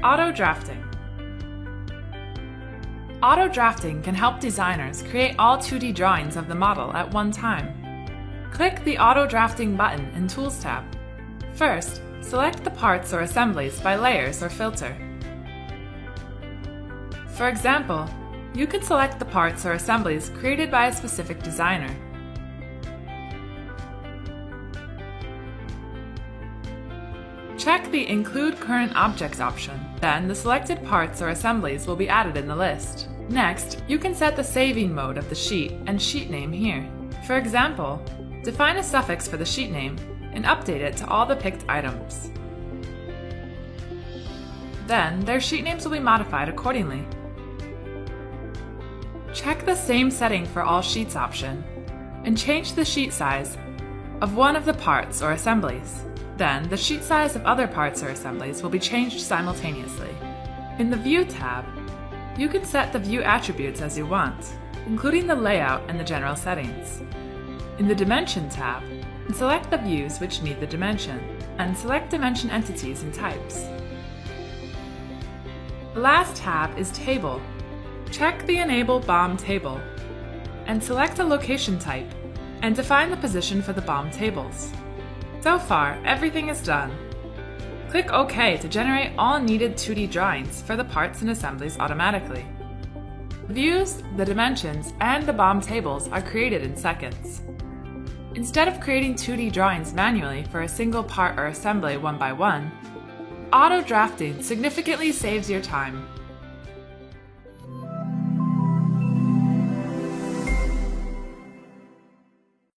Auto drafting. Auto drafting can help designers create all 2D drawings of the model at one time. Click the Auto Drafting button in Tools tab. First, select the parts or assemblies by layers or filter. For example, you could select the parts or assemblies created by a specific designer. Check the Include Current Objects option. Then the selected parts or assemblies will be added in the list. Next, you can set the saving mode of the sheet and sheet name here. For example, define a suffix for the sheet name and update it to all the picked items. Then, their sheet names will be modified accordingly. Check the Same Setting for All Sheets option and change the sheet size of one of the parts or assemblies. Then, the sheet size of other parts or assemblies will be changed simultaneously. In the View tab, you can set the view attributes as you want, including the layout and the general settings. In the Dimension tab, select the views which need the dimension, and select dimension entities and types. The last tab is Table. Check the Enable BOM table, and select a location type, and define the position for the BOM tables. So far, everything is done. Click OK to generate all needed 2D drawings for the parts and assemblies automatically. The views, the dimensions, and the BOM tables are created in seconds. Instead of creating 2D drawings manually for a single part or assembly one by one, auto drafting significantly saves your time.